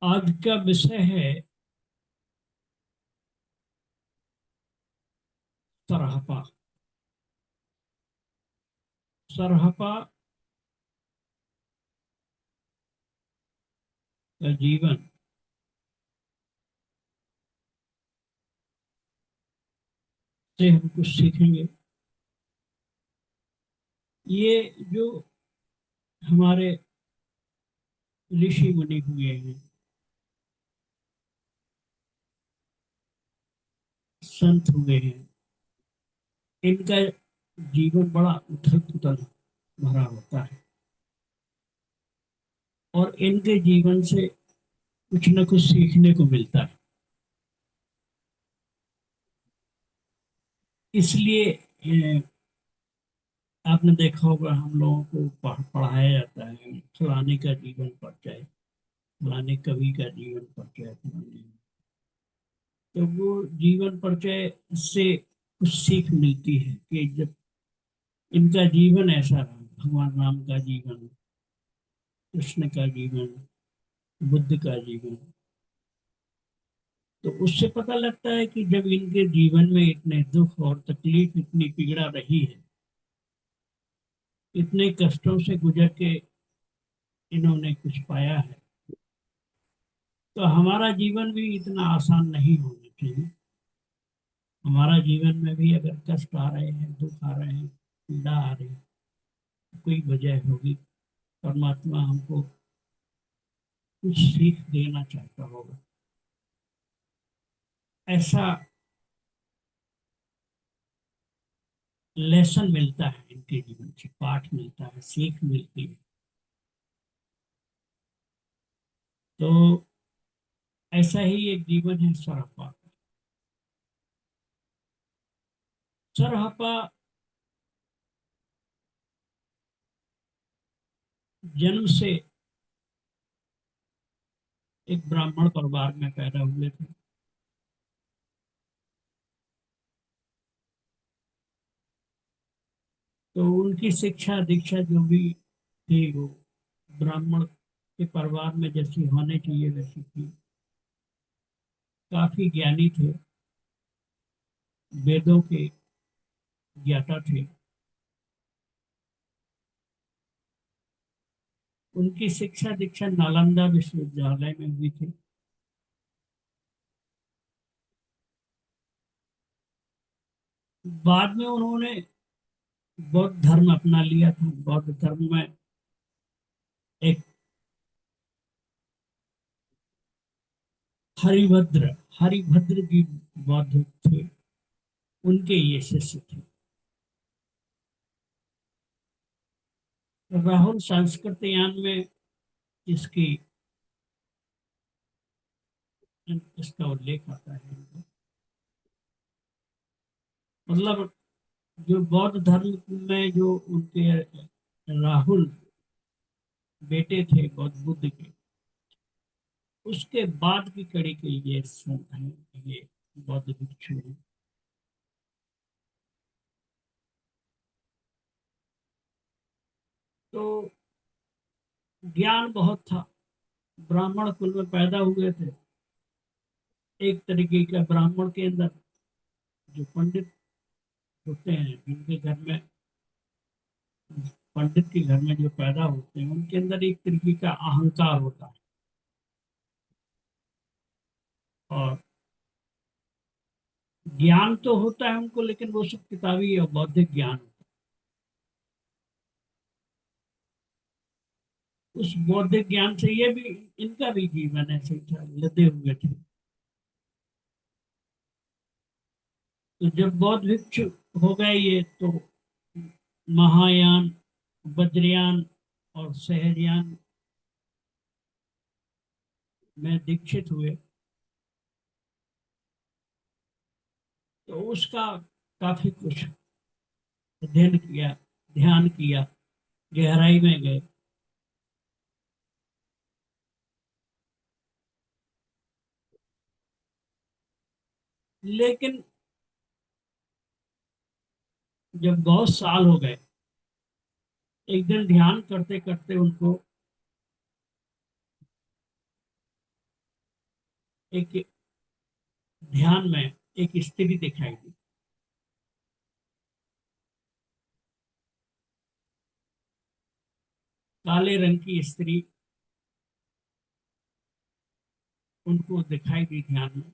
आज का विषय है सरहपा। सरहपा का जीवन से हम कुछ सीखेंगे। ये जो हमारे ऋषि मुनि हुए हैं, संत हुए हैं, इनका जीवन बड़ा उथल पुथल भरा होता है और इनके जीवन से कुछ न कुछ सीखने को मिलता है। इसलिए आपने देखा होगा, हम लोगों को पढ़ाया जाता है फलाने का जीवन परिचय, फलाने कवि का जीवन परिचय, फलाने। तो वो जीवन परिचय से कुछ सीख मिलती है कि जब इनका जीवन ऐसा रहा, भगवान राम का जीवन, कृष्ण का जीवन, बुद्ध का जीवन, तो उससे पता लगता है कि जब इनके जीवन में इतने दुख और तकलीफ, इतनी पीड़ा रही है, इतने कष्टों से गुजर के इन्होंने कुछ पाया है, तो हमारा जीवन भी इतना आसान नहीं होना चाहिए। हमारा जीवन में भी अगर कष्ट आ रहे हैं, दुख आ रहे हैं, पीड़ा आ रही है, तो कोई वजह होगी। परमात्मा हमको कुछ सीख देना चाहता होगा। ऐसा लेसन मिलता है, इनके जीवन से पाठ मिलता है, सीख मिलती है। तो ऐसा ही एक जीवन है सरहपा का। सरहपा जन्म से एक ब्राह्मण परिवार में पैदा हुए थे। तो उनकी शिक्षा दीक्षा जो भी थी, वो ब्राह्मण के परिवार में जैसी होनी चाहिए वैसी थी। काफी ज्ञानी थे, वेदों के ज्ञाता थे। उनकी शिक्षा दीक्षा नालंदा विश्वविद्यालय में हुई थी। बाद में उन्होंने बौद्ध धर्म अपना लिया था। बौद्ध धर्म में एक हरिभद्र हरिभद्र जी बौद्ध थे, उनके ये शिष्य थे। राहुल सांस्कृतिक में इसकी इसका उल्लेख आता है। मतलब जो बौद्ध धर्म में जो उनके राहुल बेटे थे बौद्ध बुद्ध के, उसके बाद की कड़ी के ये संत हैं, ये बौद्ध भिक्षु हैं। तो ज्ञान बहुत था। ब्राह्मण कुल में पैदा हुए थे। एक तरीके का ब्राह्मण के अंदर जो पंडित होते हैं, जिनके घर में, पंडित के घर में जो पैदा होते हैं, उनके अंदर एक तरीके का अहंकार होता है। और ज्ञान तो होता है उनको, लेकिन वो सब किताबी और बौद्धिक ज्ञान होता है। उस बौद्धिक ज्ञान से ये भी, इनका भी जीवन ऐसे ही था, लदे हुए थे। तो जब बौद्ध भिक्षु हो गए ये, तो महायान, वज्रयान और सहजयान में दीक्षित हुए। तो उसका काफी कुछ अध्ययन किया, ध्यान किया, गहराई में गए। लेकिन जब बहुत साल हो गए, एक दिन ध्यान करते करते उनको एक ध्यान में एक स्त्री दिखाई दी। काले रंग की स्त्री उनको दिखाई दी ध्यान में।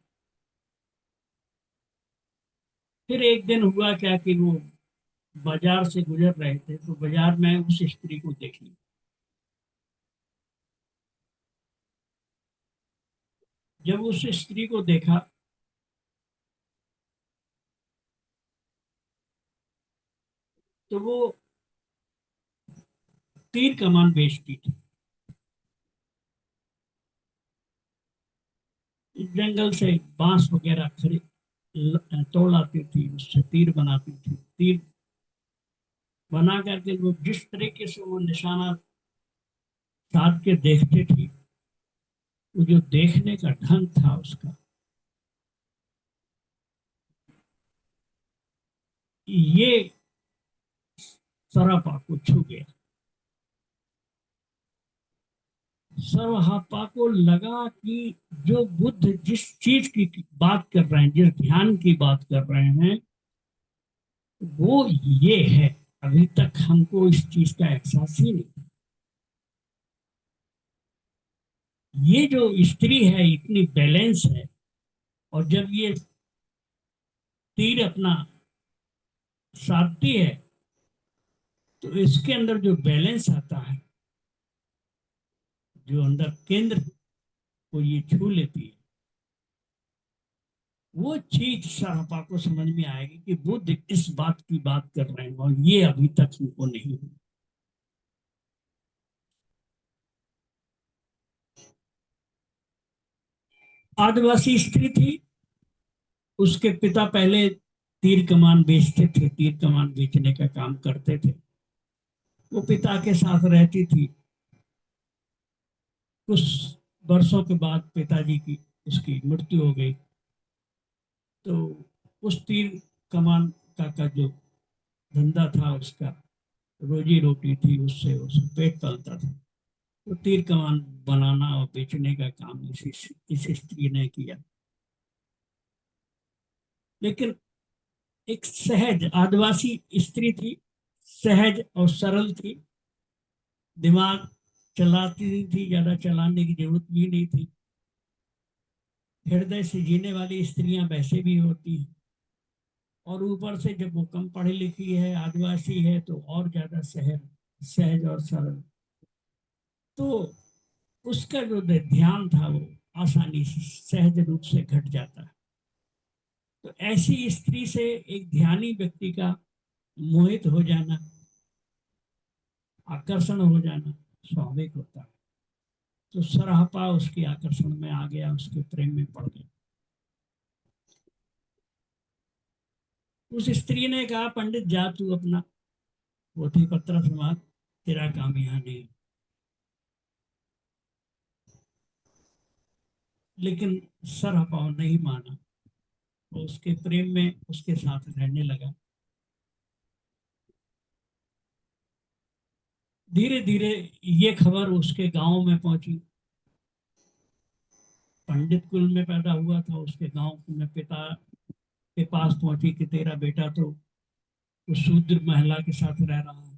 फिर एक दिन हुआ क्या कि वो बाजार से गुजर रहे थे, तो बाजार में उस स्त्री को देख लिया। जब उस स्त्री को देखा तो वो तीर कमान बेचती थी। जंगल से बांस वगैरह खरीद तोड़ लाती थी, उससे तीर बनाती थी। तीर बना करके वो जिस तरीके से वो निशाना साध के देखती थी, वो जो देखने का ढंग था उसका, ये सरापा को छू गया। सरापा को लगा कि जो बुद्ध जिस चीज की बात कर रहे हैं, जिस ध्यान की बात कर रहे हैं, वो ये है। अभी तक हमको इस चीज का एहसास ही नहीं। ये जो स्त्री है इतनी बैलेंस है, और जब ये तीर अपना साधती है तो इसके अंदर जो बैलेंस आता है, जो अंदर केंद्र को ये छू लेती है, वो चीज शाहपा को समझ में आएगी कि बुद्ध इस बात की बात कर रहे हैं, और ये अभी तक उनको नहीं हुई। आदिवासी स्त्री थी, उसके पिता पहले तीर कमान बेचते थे, तीर कमान बेचने का काम करते थे। वो पिता के साथ रहती थी। कुछ वर्षों के बाद पिताजी की उसकी मृत्यु हो गई। तो उस तीर कमान का जो धंधा था, उसका रोजी रोटी थी, उससे उसका पेट पलता था। तो तीर कमान बनाना और बेचने का काम इस स्त्री ने किया। लेकिन एक सहज आदिवासी स्त्री थी, सहज और सरल थी। दिमाग चलाती थी, ज्यादा चलाने की जरूरत भी नहीं थी। हृदय से जीने वाली स्त्रियां वैसे भी होती हैं, और ऊपर से जब वो कम पढ़ी लिखी है, आदिवासी है, तो और ज्यादा सहज सहज और सरल। तो उसका जो ध्यान था वो आसानी से सहज रूप से घट जाता है। तो ऐसी स्त्री से एक ध्यानी व्यक्ति का मोहित हो जाना, आकर्षण हो जाना स्वाभाविक होता है। तो सराहपा उसके आकर्षण में आ गया, उसके प्रेम में पड़ गया। उस स्त्री ने कहा, पंडित जा तू अपना पोथी पत्र समाज, तेरा काम यहाँ नहीं। लेकिन सराहपा नहीं माना, तो उसके प्रेम में उसके साथ रहने लगा। धीरे धीरे ये खबर उसके गांव में पहुंची। पंडित कुल में पैदा हुआ था, उसके गांव में पिता के पास पहुंची कि तेरा बेटा तो उस शूद्र महिला के साथ रह रहा है।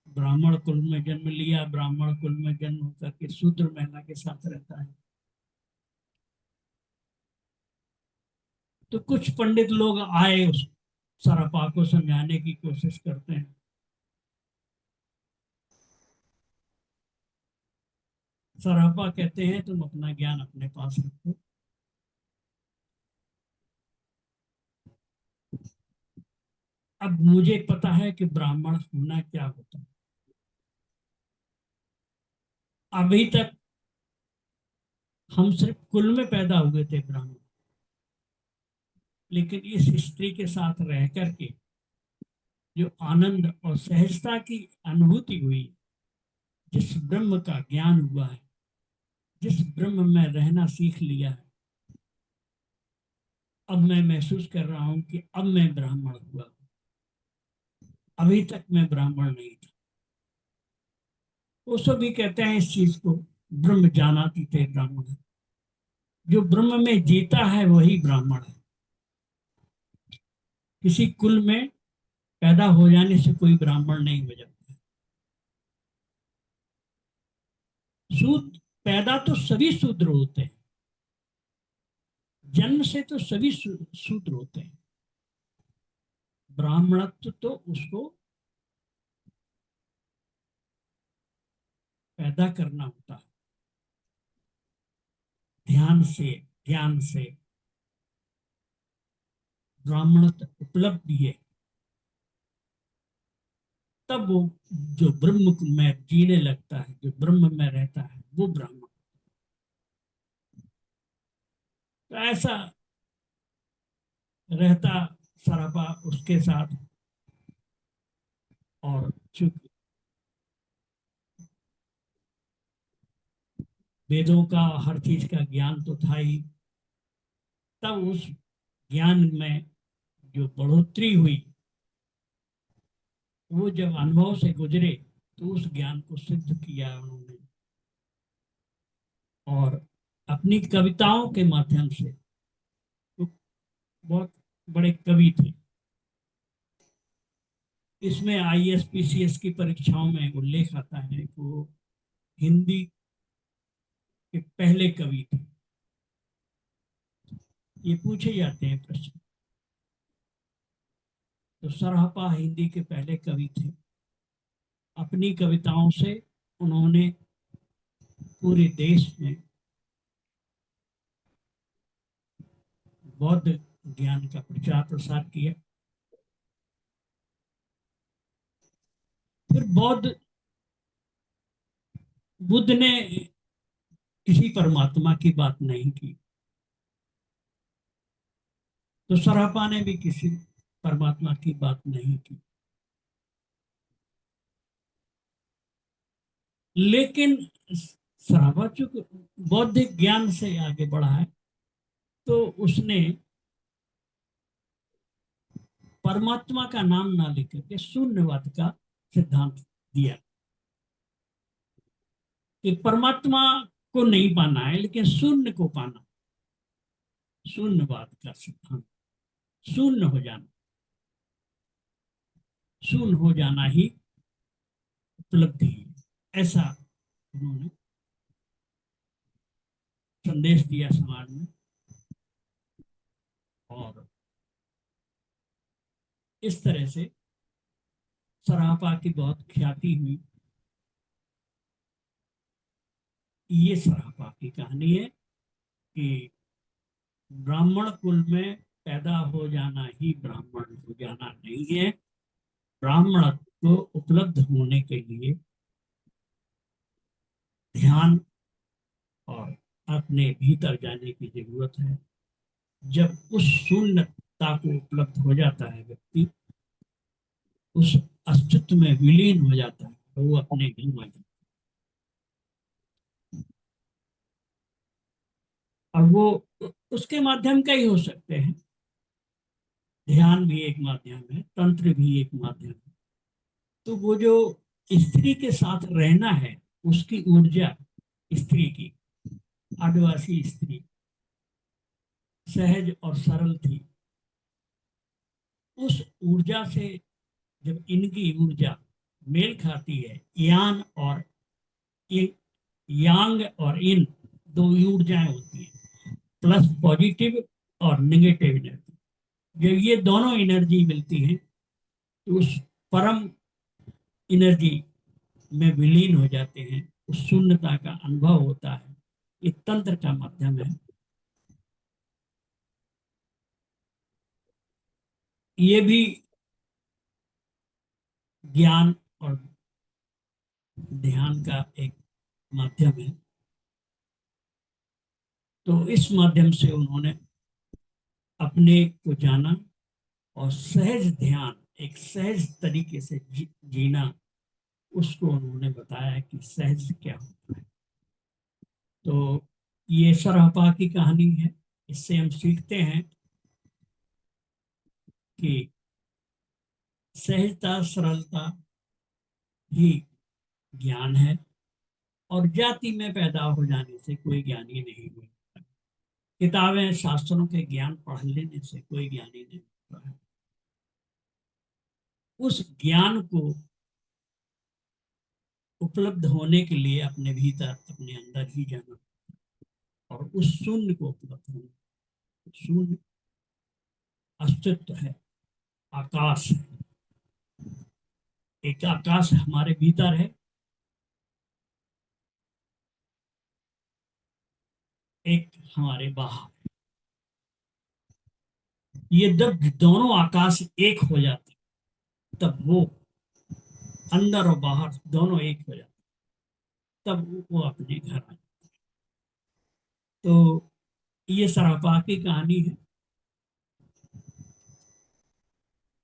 ब्राह्मण कुल में जन्म लिया, ब्राह्मण कुल में जन्म होकर के शूद्र महिला के साथ रहता है। तो कुछ पंडित लोग आए, उस सरापा को समझाने की कोशिश करते हैं। सरापा कहते हैं, तुम अपना ज्ञान अपने पास रखो। अब मुझे पता है कि ब्राह्मण होना क्या होता है। अभी तक हम सिर्फ कुल में पैदा हुए थे ब्राह्मण, लेकिन इस स्त्री के साथ रह करके जो आनंद और सहजता की अनुभूति हुई, जिस ब्रह्म का ज्ञान हुआ है, जिस ब्रह्म में रहना सीख लिया है, अब मैं महसूस कर रहा हूं कि अब मैं ब्राह्मण हुआ। अभी तक मैं ब्राह्मण नहीं था। वो सभी कहते हैं इस चीज को, ब्रह्म जानाति ते ब्राह्मण। जो ब्रह्म में जीता है वही ब्राह्मण है। किसी कुल में पैदा हो जाने से कोई ब्राह्मण नहीं हो जाता। शूद्र पैदा तो सभी शूद्र होते हैं, जन्म से तो सभी शूद्र होते हैं। ब्राह्मणत्व तो उसको पैदा करना होता है, ध्यान से, ज्ञान से। ब्राह्मणत्व उपलब्ध है, तब वो जो ब्रह्म में जीने लगता है, जो ब्रह्म में रहता है, वो ब्राह्मण। तो ऐसा रहता सरापा उसके साथ। और चूंकि वेदों का, हर चीज का ज्ञान तो था ही, तब उस ज्ञान में जो बढ़ोतरी हुई, वो जब अनुभव से गुजरे तो उस ज्ञान को सिद्ध किया उन्होंने। और अपनी कविताओं के माध्यम से, तो बहुत बड़े कवि थे। इसमें आईएएस पीसीएस की परीक्षाओं में उल्लेख आता है कि वो हिंदी के पहले कवि थे। ये पूछे जाते हैं प्रश्न। तो सरहपा हिंदी के पहले कवि थे। अपनी कविताओं से उन्होंने पूरे देश में बौद्ध ज्ञान का प्रचार प्रसार किया। फिर बुद्ध ने किसी परमात्मा की बात नहीं की, तो सरहपा ने भी किसी परमात्मा की बात नहीं की। लेकिन सरहपा चूंकि बौद्धिक ज्ञान से आगे बढ़ा है, तो उसने परमात्मा का नाम ना लेकर के शून्यवाद का सिद्धांत दिया कि परमात्मा को नहीं पाना है, लेकिन शून्य को पाना। शून्यवाद का सिद्धांत, शून्य हो जाना, शून्य हो जाना ही उपलब्धि है, ऐसा उन्होंने संदेश दिया समाज में। और इस तरह से सराहपा की बहुत ख्याति हुई। ये सराहपा की कहानी है कि ब्राह्मण कुल में पैदा हो जाना ही ब्राह्मण हो जाना नहीं है। ब्राह्मण को उपलब्ध होने के लिए ध्यान और अपने भीतर जाने की जरूरत है। जब उस शून्यता को उपलब्ध हो जाता है व्यक्ति, उस अस्तित्व में विलीन हो जाता है, तो वो अपने गुण आ जाता है। और वो उसके माध्यम कई हो सकते हैं। ध्यान भी एक माध्यम है, तंत्र भी एक माध्यम है। तो वो जो स्त्री के साथ रहना है, उसकी ऊर्जा, स्त्री की, आदिवासी स्त्री सहज और सरल थी। उस ऊर्जा से जब इनकी ऊर्जा मेल खाती है, यान और इन, यांग और इन दो ऊर्जाएं होती हैं, प्लस पॉजिटिव और नेगेटिव एनर्जी। जब ये दोनों एनर्जी मिलती हैं, तो उस परम एनर्जी में विलीन हो जाते हैं, उस शून्यता का अनुभव होता है। ये तंत्र का माध्यम है। ये भी ज्ञान और ध्यान का एक माध्यम है। तो इस माध्यम से उन्होंने अपने को जाना, और सहज ध्यान, एक सहज तरीके से जीना, उसको उन्होंने बताया कि सहज क्या होता है। तो ये सरहपा की कहानी है। इससे हम सीखते हैं कि सहजता, सरलता ही ज्ञान है, और जाति में पैदा हो जाने से कोई ज्ञानी नहीं हुआ। किताबें शास्त्रों के ज्ञान पढ़ लेने से कोई ज्ञानी नहीं होता है। उस ज्ञान को उपलब्ध होने के लिए अपने भीतर अपने अंदर ही जाना, और उस शून्य को उपलब्ध होना। शून्य अस्तित्व है, आकाश है। एक आकाश हमारे भीतर है, एक हमारे बाहर। ये जब दोनों आकाश एक हो जाते, तब वो अंदर और बाहर दोनों एक हो जाते, तब वो अपने घर आ जाते। तो ये सरापा की कहानी है।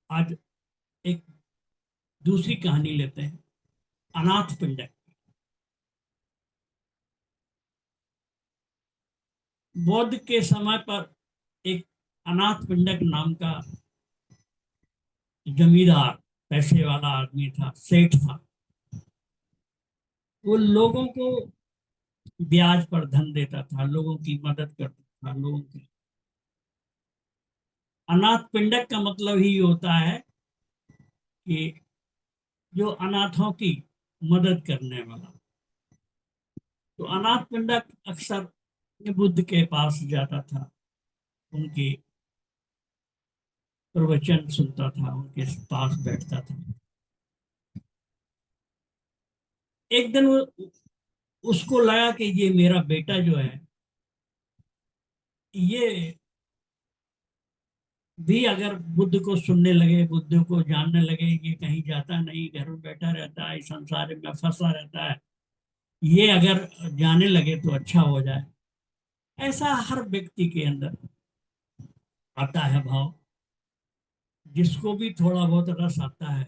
आज एक दूसरी कहानी लेते हैं, अनाथ पिंडक। बौद्ध के समय पर एक अनाथ पिंडक नाम का जमींदार, पैसे वाला आदमी था, सेठ था। वो लोगों को ब्याज पर धन देता था, लोगों की मदद करता था, लोगों की। अनाथ पिंडक का मतलब ही होता है कि जो अनाथों की मदद करने वाला। तो अनाथ पिंडक अक्सर बुद्ध के पास जाता था, उनके प्रवचन सुनता था, उनके पास बैठता था। एक दिन उसको लगा कि ये मेरा बेटा जो है, ये भी अगर बुद्ध को सुनने लगे, बुद्ध को जानने लगे, ये कहीं जाता नहीं, घर में बैठा रहता है, संसार में फंसा रहता है, ये अगर जाने लगे तो अच्छा हो जाए। ऐसा हर व्यक्ति के अंदर आता है भाव। जिसको भी थोड़ा बहुत रस आता है,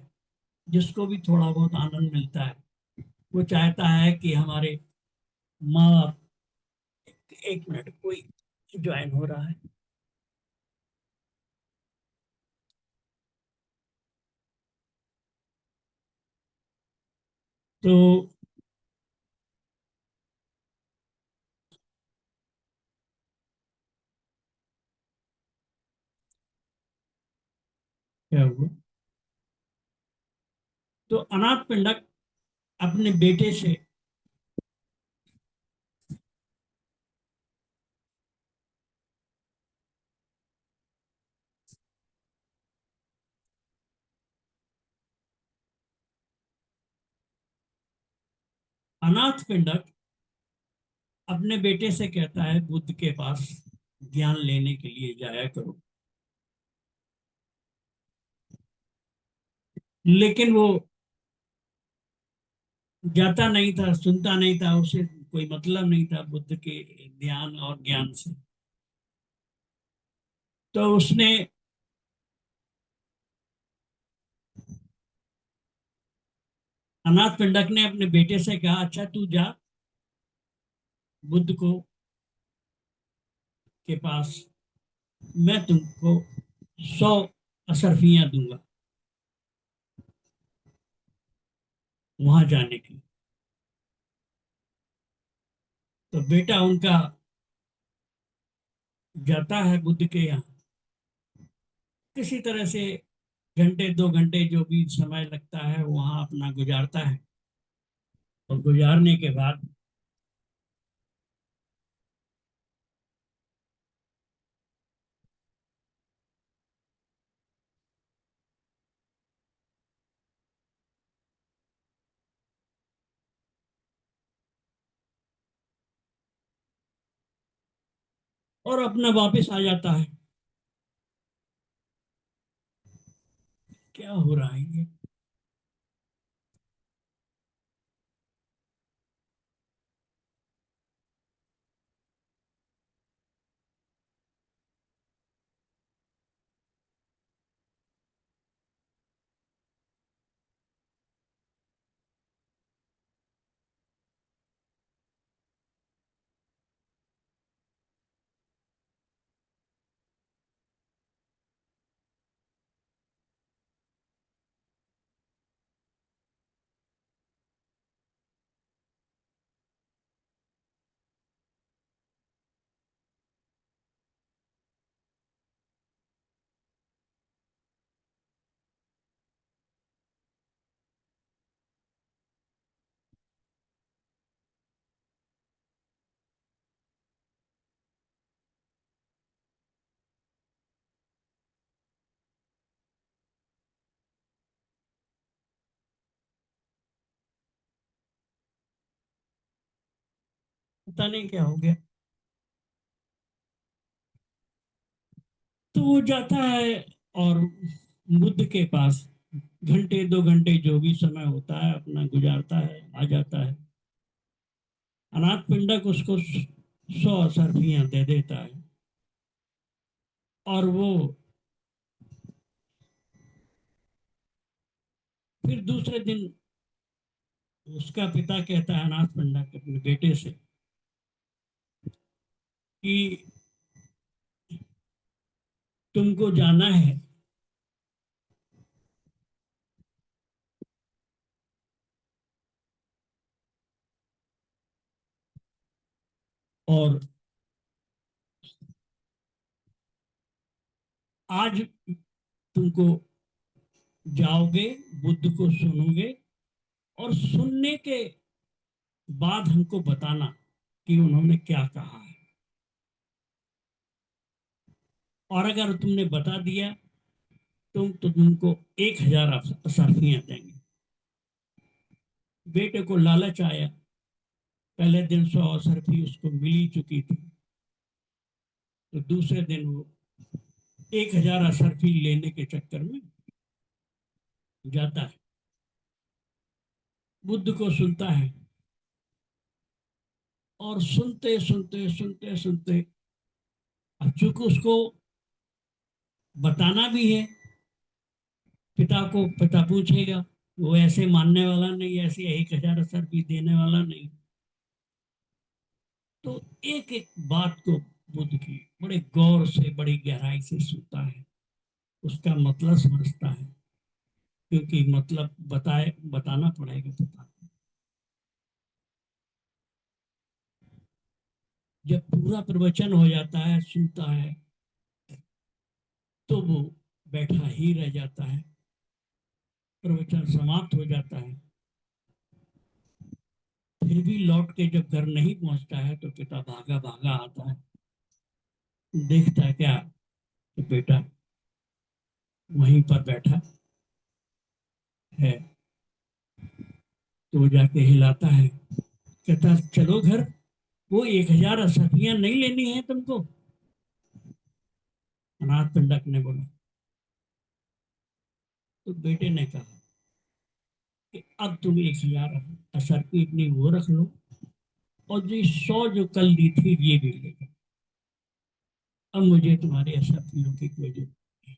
जिसको भी थोड़ा बहुत आनंद मिलता है, वो चाहता है कि हमारे माँ बाप। एक मिनट, कोई ज्वाइन हो रहा है। तो क्या हुआ? तो अनाथ पिंडक अपने बेटे से, अनाथ पिंडक अपने बेटे से कहता है, बुद्ध के पास ज्ञान लेने के लिए जाया करो। लेकिन वो जाता नहीं था, सुनता नहीं था, उसे कोई मतलब नहीं था बुद्ध के ध्यान और ज्ञान से। तो उसने, अनाथ पिंडक ने अपने बेटे से कहा, अच्छा तू जा, बुद्ध को के पास, मैं तुमको 100 अशर्फियां दूंगा वहां जाने की। तो बेटा उनका जाता है बुद्ध के यहाँ, किसी तरह से घंटे 2 घंटे जो भी समय लगता है वहां अपना गुजारता है। और गुजारने के बाद और अपना वापस आ जाता है। क्या हो रहा है ये? पता नहीं क्या हो गया। तो वो जाता है और बुद्ध के पास घंटे 2 घंटे जो भी समय होता है अपना गुजारता है, आ जाता है। अनाथ पिंडक उसको 100 असरफियां दे देता है। और वो फिर दूसरे दिन उसका पिता कहता है अनाथ पिंडक अपने बेटे से कि तुमको जाना है और आज तुमको जाओगे, बुद्ध को सुनोगे और सुनने के बाद हमको बताना कि उन्होंने क्या कहा है। और अगर तुमने बता दिया तो तुमको 1000 असरफियां देंगे। बेटे को लालच आया, पहले दिन 100 असरफी उसको मिली चुकी थी, तो दूसरे दिन वो 1000 असरफी लेने के चक्कर में जाता है, बुद्ध को सुनता है। और सुनते सुनते सुनते सुनते अब चूंकि उसको बताना भी है पिता को, पिता पूछेगा, वो ऐसे मानने वाला नहीं, ऐसे 1000 असरफी देने वाला नहीं। तो एक एक बात को बुद्ध की बड़े गौर से, बड़ी गहराई से सुनता है, उसका मतलब समझता है, क्योंकि मतलब बताना पड़ेगा पिता को। जब पूरा प्रवचन हो जाता है, सुनता है, तो वो बैठा ही रह जाता है। प्रवचन समाप्त हो जाता है। फिर भी लौट के जब घर नहीं पहुंचता है तो पिता भागा भागा आता है, देखता है क्या, तो बेटा वहीं पर बैठा है। तो वो जाके हिलाता है, कहता चलो घर, वो 1000 असफियां नहीं लेनी है तुमको। अनाथ पिंडक ने बोला। तो बेटे ने कहा कि अब तुम 1000 असर की इतनी वो रख लो, और जो 100 जो कल दी थी ये भी ले लो। अब मुझे तुम्हारे असफियों की कोई जरूरत।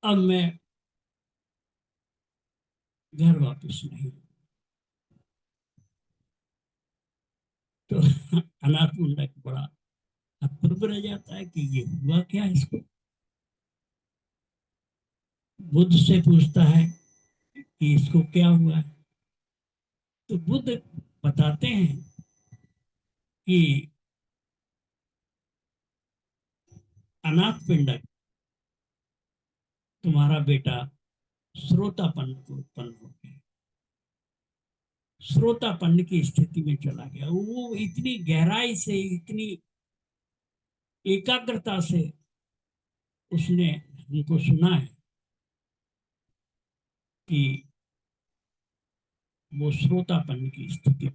अब मैं घर वापस नहीं। तो अनाथ पिंडक बड़ा अपूर्व रह जाता है कि ये हुआ क्या इसको। बुद्ध से पूछता है कि इसको क्या हुआ है। तो बुद्ध बताते हैं कि अनाथ पिंडक, तुम्हारा बेटा श्रोतापन को उत्पन्न हो गया, श्रोतापन की स्थिति में चला गया। वो इतनी गहराई से, इतनी एकाग्रता से उसने हमको सुना है कि वो श्रोतापन की स्थिति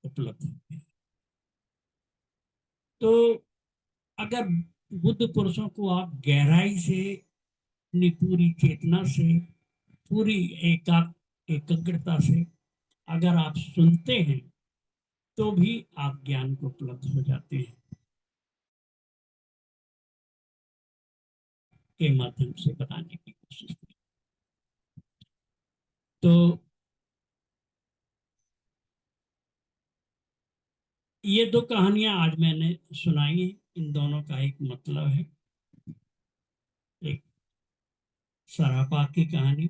उपलब्ध है। तो अगर बुद्ध पुरुषों को आप गहराई से, अपनी पूरी चेतना से, पूरी एकाग्रता से अगर आप सुनते हैं तो भी आप ज्ञान को उपलब्ध हो जाते हैं, के माध्यम से बताने की कोशिश की। तो ये 2 कहानियां आज मैंने सुनाई हैं। इन दोनों का एक मतलब है, एक सरापा की कहानी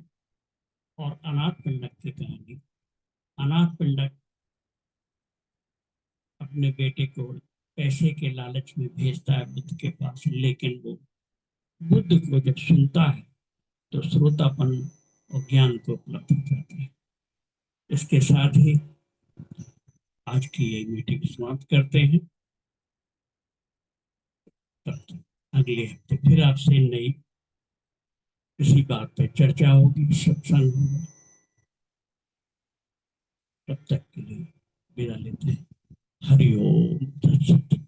और अनाथ पिंडक की कहानी। अनाथ पिंडक अपने बेटे को पैसे के लालच में भेजता है बुद्ध के पास, लेकिन वो बुद्ध को जब सुनता है तो श्रोतापन और ज्ञान को उपलब्ध हो जाता है। इसके साथ ही आज की ये मीटिंग समाप्त करते हैं। तब तक अगले हफ्ते फिर आपसे नई किसी बात पर चर्चा होगी, सत्संग होगा। तब तक के लिए विदा लेते हैं। हरिओम तत्सत।